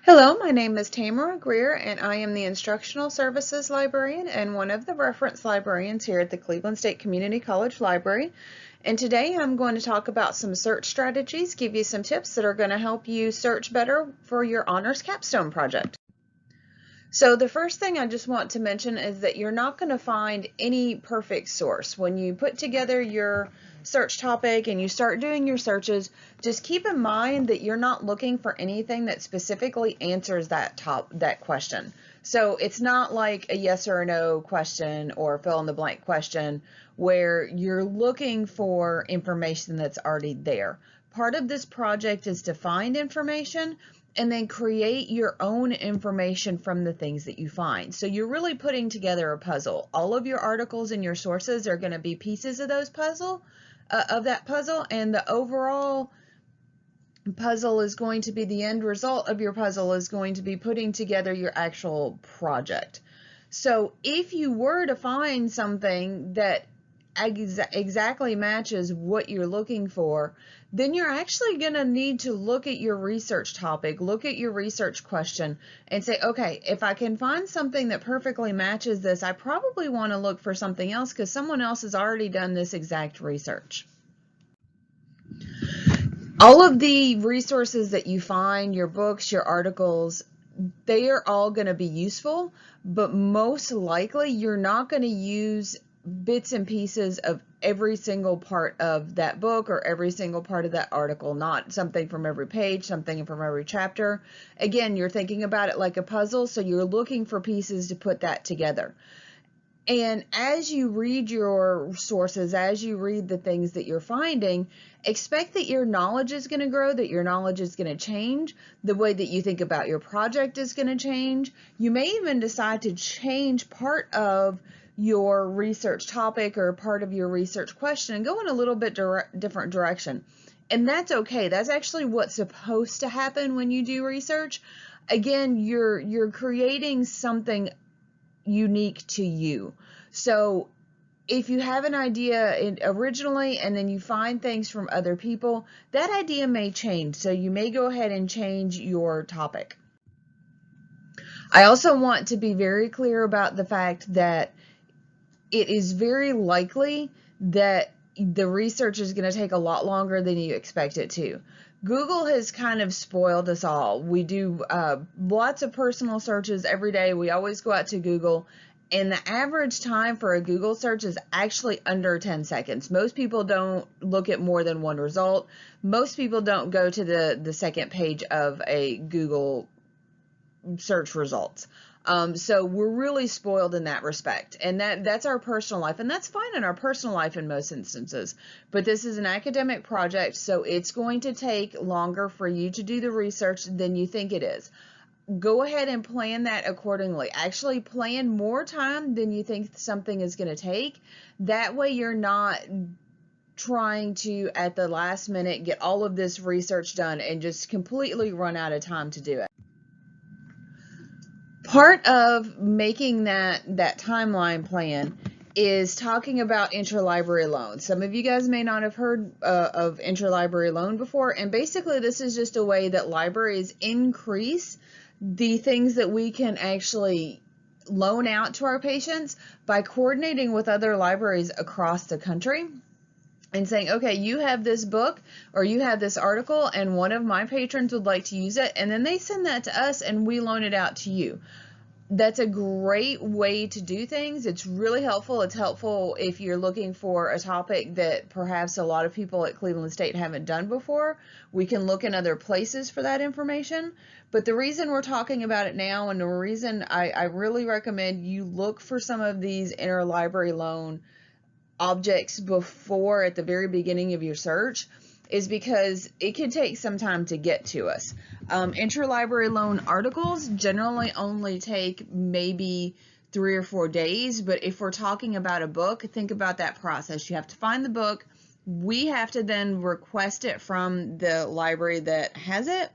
Hello, my name is Tamara Greer, and I am the Instructional Services Librarian and one of the reference librarians here at the Cleveland State Community College Library. And today I'm going to talk about some search strategies, give you some tips that are going to help you search better for your honors capstone project. So the first thing I just want to mention is that you're not going to find any perfect source. When you put together your search topic and you start doing your searches, just keep in mind that you're not looking for anything that specifically answers that question. So it's not like a yes or a no question or fill in the blank question where you're looking for information that's already there. Part of this project is to find information and then create your own information from the things that you find. So you're really putting together a puzzle. All of your articles and your sources are going to be pieces of that puzzle, and the overall puzzle is going to be the end result of your puzzle is going to be putting together your actual project. So if you were to find something that exactly matches what you're looking for, then you're actually going to need to look at your research topic, look at your research question, and say, okay, if I can find something that perfectly matches this, I probably want to look for something else because someone else has already done this exact research. All of the resources that you find, your books, your articles, they are all going to be useful, but most likely you're not going to use bits and pieces of every single part of that book or every single part of that article, not something from every page, something from every chapter. Again, you're thinking about it like a puzzle, so you're looking for pieces to put that together. And as you read your sources, as you read the things that you're finding, expect that your knowledge is going to grow, that your knowledge is going to change. The way that you think about your project is going to change. You may even decide to change part of your research topic or part of your research question and go in a little bit different direction. And that's okay. That's actually what's supposed to happen when you do research. Again, you're creating something unique to you. So if you have an idea originally and then you find things from other people, that idea may change. So you may go ahead and change your topic. I also want to be very clear about the fact that it is very likely that the research is going to take a lot longer than you expect it to. Google has kind of spoiled us all. We do lots of personal searches every day. We always go out to Google, and the average time for a Google search is actually under 10 seconds. Most people don't look at more than one result. Most people don't go to the second page of a Google search results. So we're really spoiled in that respect, and that's our personal life, and that's fine in our personal life in most instances, but this is an academic project, so it's going to take longer for you to do the research than you think it is. Go ahead and plan that accordingly. Actually plan more time than you think something is going to take. That way you're not trying to, at the last minute, get all of this research done and just completely run out of time to do it. Part of making that timeline plan is talking about interlibrary loan. Some of you guys may not have heard of interlibrary loan before, and basically this is just a way that libraries increase the things that we can actually loan out to our patients by coordinating with other libraries across the country and saying, okay, you have this book or you have this article and one of my patrons would like to use it, and then they send that to us and we loan it out to you. That's a great way to do things. It's really helpful. It's helpful if you're looking for a topic that perhaps a lot of people at Cleveland State haven't done before. We can look in other places for that information. But the reason we're talking about it now, and the reason I really recommend you look for some of these interlibrary loan objects before, at the very beginning of your search, is because it can take some time to get to us. Interlibrary loan articles generally only take maybe 3 or 4 days, but if we're talking about a book, think about that process. You have to find the book. We have to then request it from the library that has it.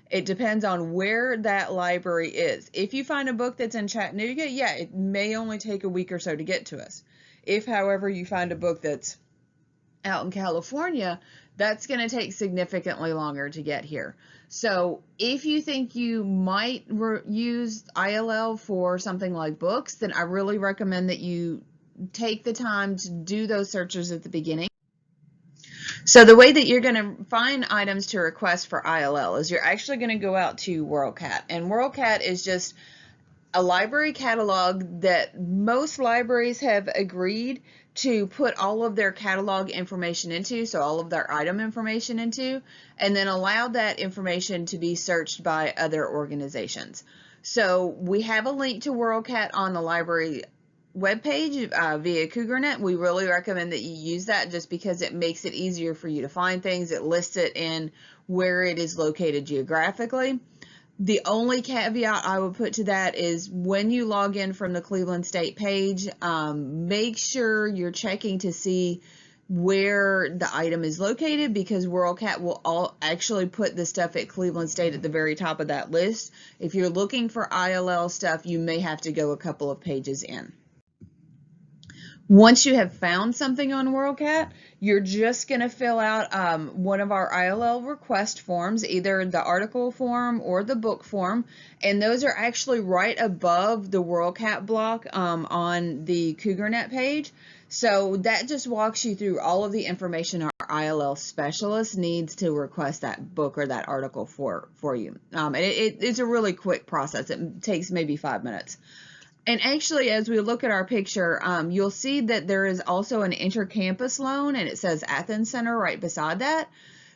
It depends on where that library is. If you find a book that's in Chattanooga, yeah, it may only take a week or so to get to us. If, however, you find a book that's out in California, That's going to take significantly longer to get here. So if you think you might use ILL for something like books, then I really recommend that you take the time to do those searches at the beginning. So the way that you're going to find items to request for ILL is you're actually going to go out to Worldcat, and Worldcat is just a library catalog that most libraries have agreed to put all of their catalog information into, so all of their item information into, and then allow that information to be searched by other organizations. So we have a link to Worldcat on the library webpage via CougarNet. We really recommend that you use that just because it makes it easier for you to find things. It lists it in where it is located geographically. The only caveat I would put to that is when you log in from the Cleveland State page, make sure you're checking to see where the item is located, because Worldcat will actually put the stuff at Cleveland State at the very top of that list. If you're looking for ILL stuff, you may have to go a couple of pages in. Once you have found something on Worldcat, you're just going to fill out one of our ILL request forms, either the article form or the book form, and those are actually right above the Worldcat block on the CougarNet page. So that just walks you through all of the information our ILL specialist needs to request that book or that article for you. And it's a really quick process. It takes maybe 5 minutes. And actually, as we look at our picture, you'll see that there is also an intercampus loan, and it says Athens Center right beside that.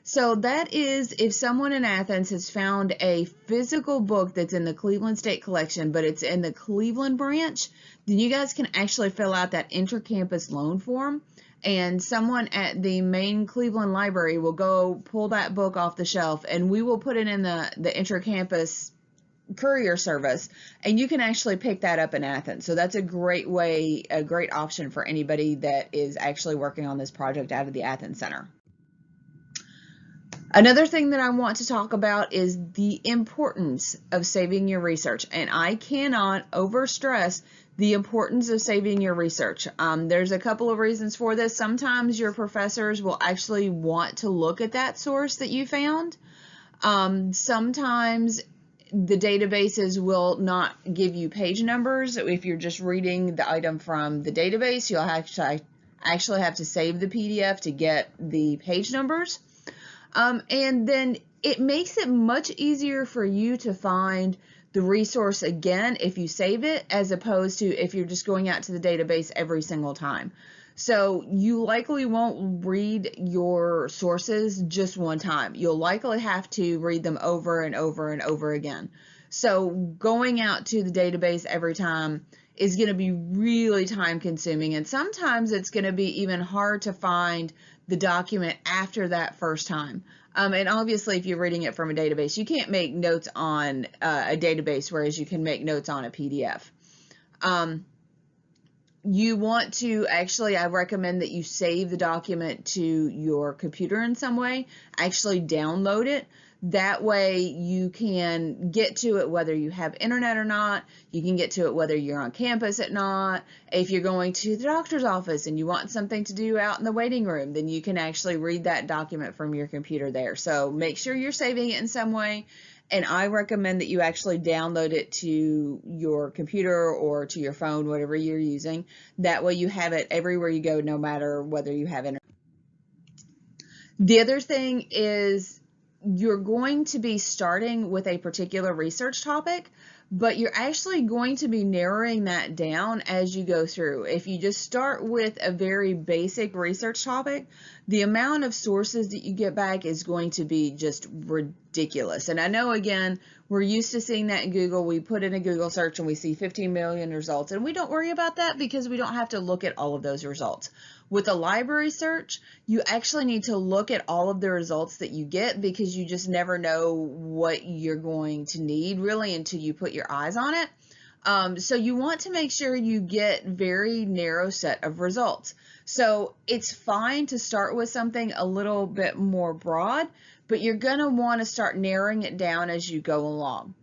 So that is if someone in Athens has found a physical book that's in the Cleveland State Collection, but it's in the Cleveland branch, then you guys can actually fill out that intercampus loan form, and someone at the main Cleveland library will go pull that book off the shelf, and we will put it in the intercampus courier service, and you can actually pick that up in Athens. So that's a great way, a great option for anybody that is actually working on this project out of the Athens Center. Another thing that I want to talk about is the importance of saving your research, and I cannot overstress the importance of saving your research. There's a couple of reasons for this. Sometimes your professors will actually want to look at that source that you found. Sometimes the databases will not give you page numbers. If you're just reading the item from the database, you'll actually have to save the PDF to get the page numbers. And then it makes it much easier for you to find the resource again if you save it, as opposed to if you're just going out to the database every single time. So you likely won't read your sources just one time. You'll likely have to read them over and over and over again. So going out to the database every time is going to be really time consuming, and sometimes it's going to be even hard to find the document after that first time. And obviously if you're reading it from a database, you can't make notes on a database, whereas you can make notes on a PDF. You want to actually, I recommend that you save the document to your computer in some way, actually download it. That way you can get to it whether you have internet or not. You can get to it whether you're on campus or not. If you're going to the doctor's office and you want something to do out in the waiting room, then you can actually read that document from your computer there. So make sure you're saving it in some way. And I recommend that you actually download it to your computer or to your phone, whatever you're using. That way you have it everywhere you go, no matter whether you have internet. The other thing is you're going to be starting with a particular research topic, but you're actually going to be narrowing that down as you go through. If you just start with a very basic research topic, the amount of sources that you get back is going to be just ridiculous. And I know, again, we're used to seeing that in Google. We put in a Google search and we see 15 million results, and we don't worry about that because we don't have to look at all of those results. With a library search, you actually need to look at all of the results that you get, because you just never know what you're going to need really until you put your eyes on it. So you want to make sure you get very narrow set of results. So it's fine to start with something a little bit more broad, but you're going to want to start narrowing it down as you go along.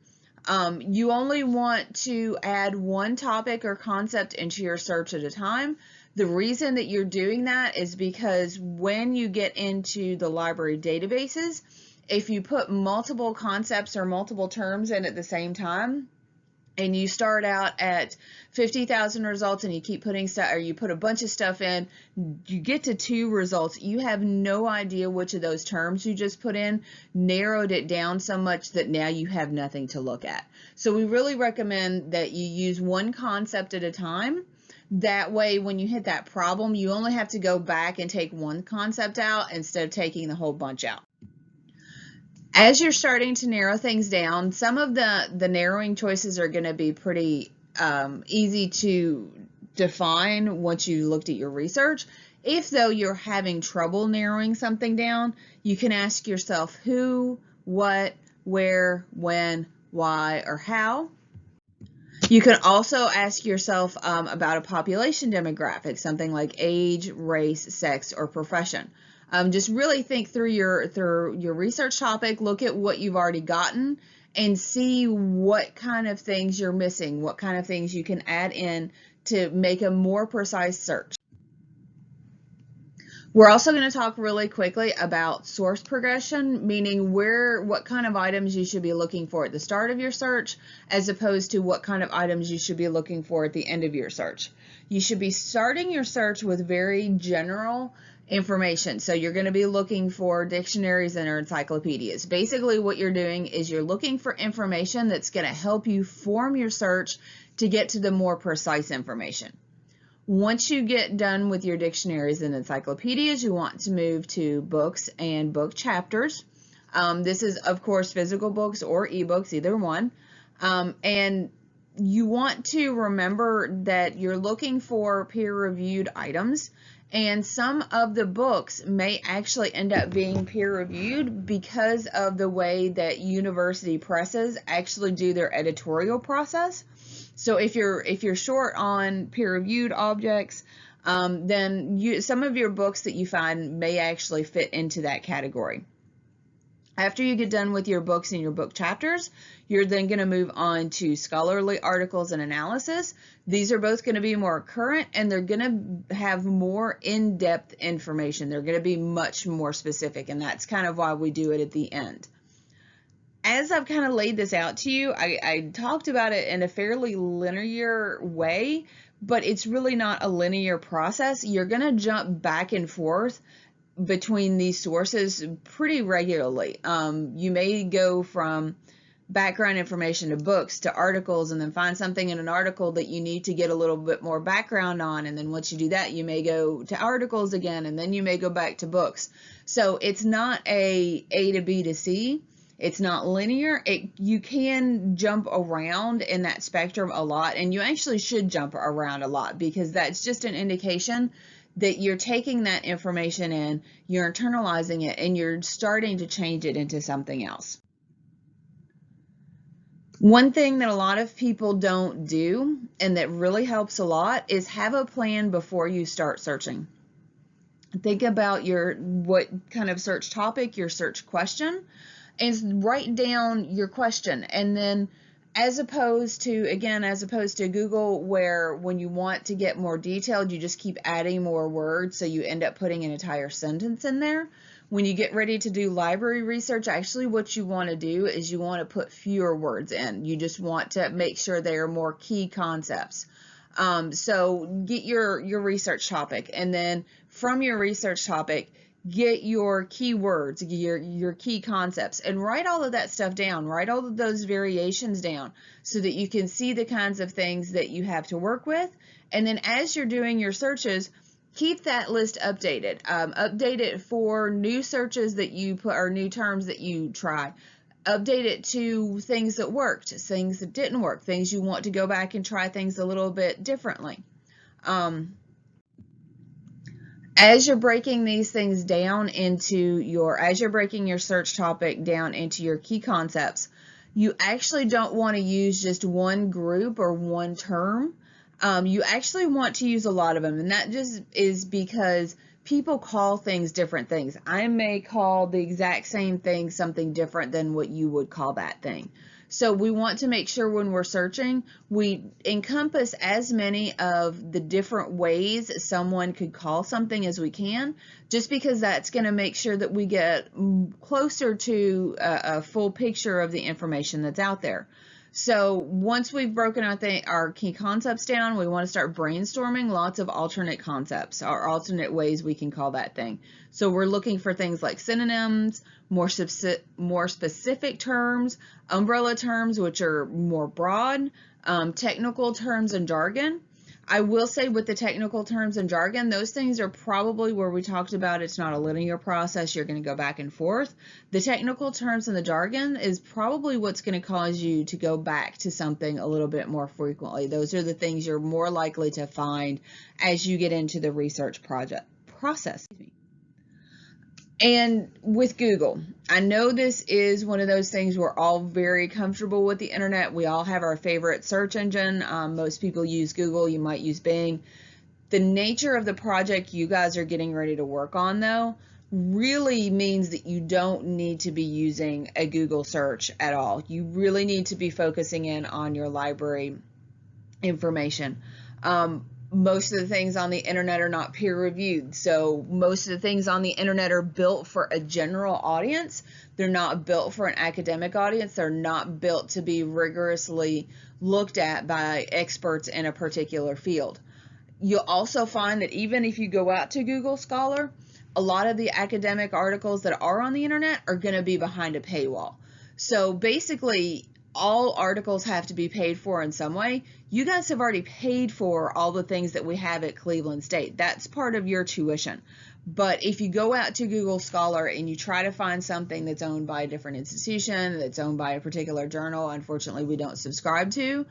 You only want to add one topic or concept into your search at a time, The reason that you're doing that is because when you get into the library databases, if you put multiple concepts or multiple terms in at the same time, and you start out at 50,000 results and you keep putting stuff, or you put a bunch of stuff in, you get to 2 results, you have no idea which of those terms you just put in narrowed it down so much that now you have nothing to look at. So we really recommend that you use one concept at a time. That way, when you hit that problem, you only have to go back and take one concept out instead of taking the whole bunch out. As you're starting to narrow things down, some of the narrowing choices are going to be pretty easy to define once you looked at your research. If, though, you're having trouble narrowing something down, you can ask yourself who, what, where, when, why, or how. You can also ask yourself about a population demographic, something like age, race, sex, or profession. Just really think through your research topic, look at what you've already gotten, and see what kind of things you're missing, what kind of things you can add in to make a more precise search. We're also going to talk really quickly about source progression, meaning what kind of items you should be looking for at the start of your search, as opposed to what kind of items you should be looking for at the end of your search. You should be starting your search with very general information. So you're going to be looking for dictionaries and encyclopedias. Basically what you're doing is you're looking for information that's going to help you form your search to get to the more precise information. Once you get done with your dictionaries and encyclopedias, you want to move to books and book chapters. This is, of course, physical books or ebooks, either one. And you want to remember that you're looking for peer-reviewed items, and some of the books may actually end up being peer-reviewed because of the way that university presses actually do their editorial process. So if you're short on peer-reviewed objects, then some of your books that you find may actually fit into that category. After you get done with your books and your book chapters, you're then going to move on to scholarly articles and analysis. These are both going to be more current, and they're going to have more in-depth information. They're going to be much more specific, and that's kind of why we do it at the end. As I've kind of laid this out to you, I talked about it in a fairly linear way, but it's really not a linear process. You're going to jump back and forth between these sources pretty regularly. You may go from background information to books to articles, and then find something in an article that you need to get a little bit more background on, and then once you do that, you may go to articles again, and then you may go back to books. So it's not a to B to C. It's not linear. You can jump around in that spectrum a lot, and you actually should jump around a lot, because that's just an indication that you're taking that information in, you're internalizing it, and you're starting to change it into something else. One thing that a lot of people don't do, and that really helps a lot, is have a plan before you start searching. Think about what kind of search topic, your search question, and write down your question. And then as opposed to Google, where when you want to get more detailed, you just keep adding more words, so you end up putting an entire sentence in there. When you get ready to do library research, actually what you want to do is you want to put fewer words in. You just want to make sure they are more key concepts. So get your research topic, and then from your research topic, get your keywords, your key concepts, and write all of that stuff down. Write all of those variations down so that you can see the kinds of things that you have to work with. And then as you're doing your searches, keep that list updated. Update it for new searches that you put, or new terms that you try. Update it to things that worked, things that didn't work, things you want to go back and try things a little bit differently. As you're breaking these things down as you're breaking your search topic down into your key concepts, you actually don't want to use just one group or one term. You actually want to use a lot of them, and that just is because people call things different things. I may call the exact same thing something different than what you would call that thing. So we want to make sure when we're searching, we encompass as many of the different ways someone could call something as we can, just because that's going to make sure that we get closer to a full picture of the information that's out there. So once we've broken out our key concepts down, we want to start brainstorming lots of alternate concepts or alternate ways we can call that thing. So we're looking for things like synonyms, more specific terms, umbrella terms, which are more broad, technical terms and jargon. I will say with the technical terms and jargon, those things are probably where we talked about it's not a linear process. You're going to go back and forth. The technical terms and the jargon is probably what's going to cause you to go back to something a little bit more frequently. Those are the things you're more likely to find as you get into the research process. And with Google, I know this is one of those things we're all very comfortable with the internet. We all have our favorite search engine. Most people use Google. You might use Bing. The nature of the project you guys are getting ready to work on, though, really means that you don't need to be using a Google search at all. You really need to be focusing in on your library information. Most of the things on the internet are not peer reviewed. So most of the things on the internet are built for a general audience. They're not built for an academic audience. They're not built to be rigorously looked at by experts in a particular field. You'll also find that even if you go out to Google Scholar, a lot of the academic articles that are on the internet are going to be behind a paywall. So basically, all articles have to be paid for in some way. You guys have already paid for all the things that we have at Cleveland State. That's part of your tuition. But if you go out to Google Scholar and you try to find something that's owned by a different institution, that's owned by a particular journal, unfortunately we don't subscribe to,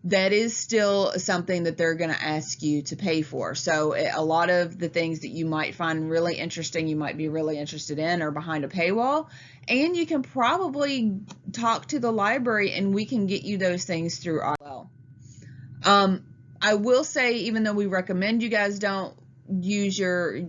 that is still something that they're going to ask you to pay for. So a lot of the things that you might find really interesting, you might be really interested in, are behind a paywall. And you can probably talk to the library and we can get you those things through our well. I will say, even though we recommend you guys don't use your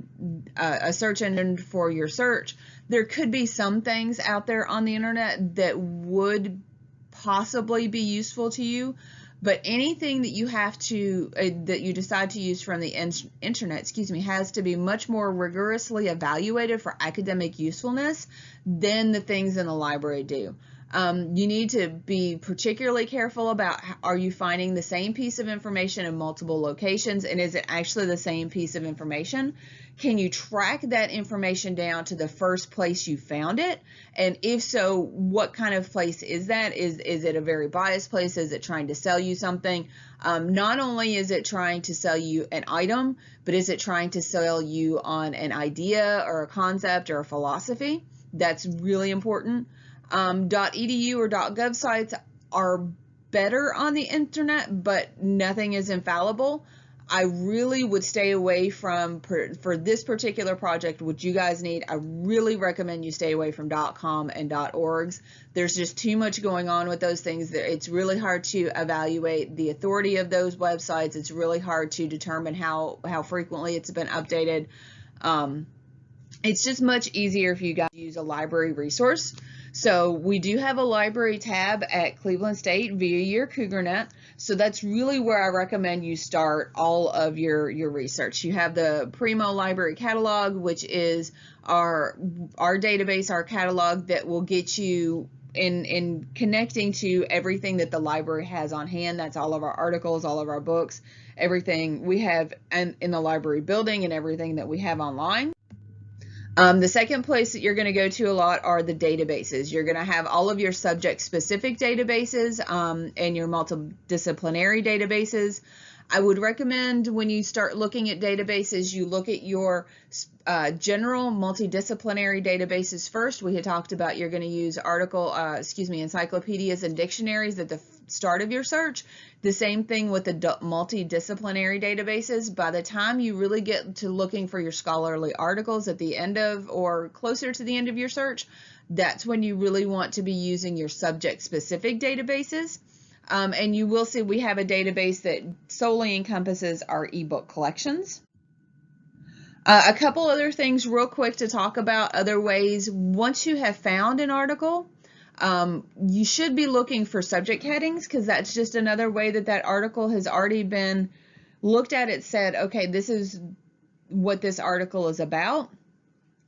a search engine for your search, there could be some things out there on the internet that would possibly be useful to you. But anything that you have to, that you decide to use from the internet, has to be much more rigorously evaluated for academic usefulness than the things in the library do. You need to be particularly careful about, are you finding the same piece of information in multiple locations, and is it actually the same piece of information? Can you track that information down to the first place you found it? And if so, what kind of place is that? Is it a very biased place? Is it trying to sell you something? Not only is it trying to sell you an item, but is it trying to sell you on an idea or a concept or a philosophy? That's really important. .edu or .gov sites are better on the internet, but nothing is infallible. I really would stay away from, for this particular project, which you guys need, I really recommend you stay away from .com and .orgs. There's just too much going on with those things. It's really hard to evaluate the authority of those websites. It's really hard to determine how frequently it's been updated. It's just much easier if you guys use a library resource. So we do have a library tab at Cleveland State via your CougarNet. So that's really where I recommend you start all of your research. You have the Primo Library Catalog, which is our database, our catalog that will get you in connecting to everything that the library has on hand. That's all of our articles, all of our books, everything we have in the library building and everything that we have online. The second place that you're going to go to a lot are the databases. You're going to have all of your subject-specific databases and your multidisciplinary databases. I would recommend when you start looking at databases, you look at your general multidisciplinary databases first. We had talked about you're going to use encyclopedias and dictionaries at the start of your search. The same thing with the multidisciplinary databases. By the time you really get to looking for your scholarly articles at the end of or closer to the end of your search, that's when you really want to be using your subject-specific databases. And you will see we have a database that solely encompasses our ebook collections. A couple other things real quick to talk about, other ways. Once you have found an article, you should be looking for subject headings, because that's just another way that that article has already been looked at. It said, okay, this is what this article is about.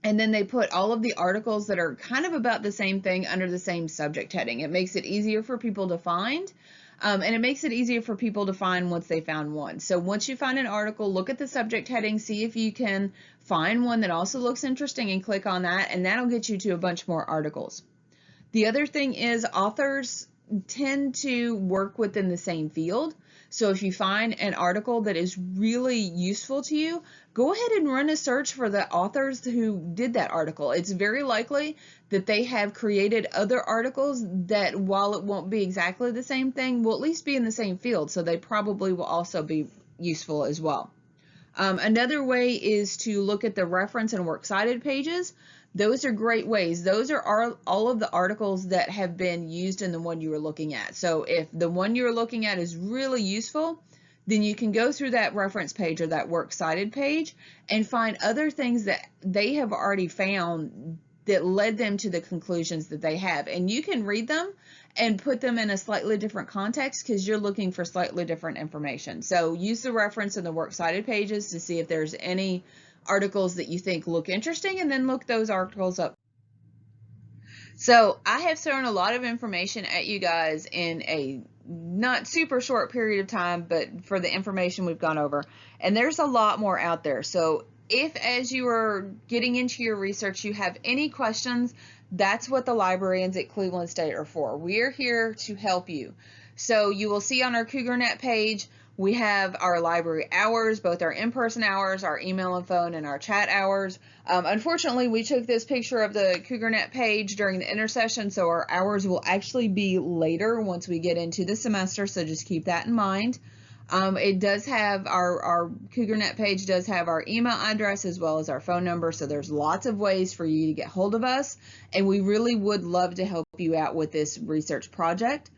And then they put all of the articles that are kind of about the same thing under the same subject heading. It makes it easier for people to find. And it makes it easier for people to find once they found one. So once you find an article, look at the subject heading, see if you can find one that also looks interesting and click on that, and that'll get you to a bunch more articles. The other thing is authors tend to work within the same field. So if you find an article that is really useful to you, go ahead and run a search for the authors who did that article. It's very likely that they have created other articles that, while it won't be exactly the same thing, will at least be in the same field. So they probably will also be useful as well. Another way is to look at the reference and works cited pages. Those are great ways. Those are all of the articles that have been used in the one you were looking at. So if the one you're looking at is really useful, then you can go through that reference page or that works cited page and find other things that they have already found that led them to the conclusions that they have. And you can read them and put them in a slightly different context because you're looking for slightly different information. So use the reference in the works cited pages to see if there's any articles that you think look interesting, and then look those articles up. So I have thrown a lot of information at you guys in a not super short period of time, but for the information we've gone over, and there's a lot more out there. So if, as you are getting into your research, you have any questions, that's what the librarians at Cleveland State are for. We're here to help you. So you will see on our CougarNet page, we have our library hours, both our in-person hours, our email and phone, and our chat hours. Unfortunately, we took this picture of the CougarNet page during the intersession, so our hours will actually be later once we get into the semester, so just keep that in mind. It does have our CougarNet page does have our email address as well as our phone number, so there's lots of ways for you to get hold of us, and we really would love to help you out with this research project.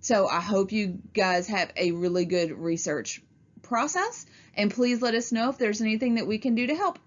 So I hope you guys have a really good research process, and please let us know if there's anything that we can do to help.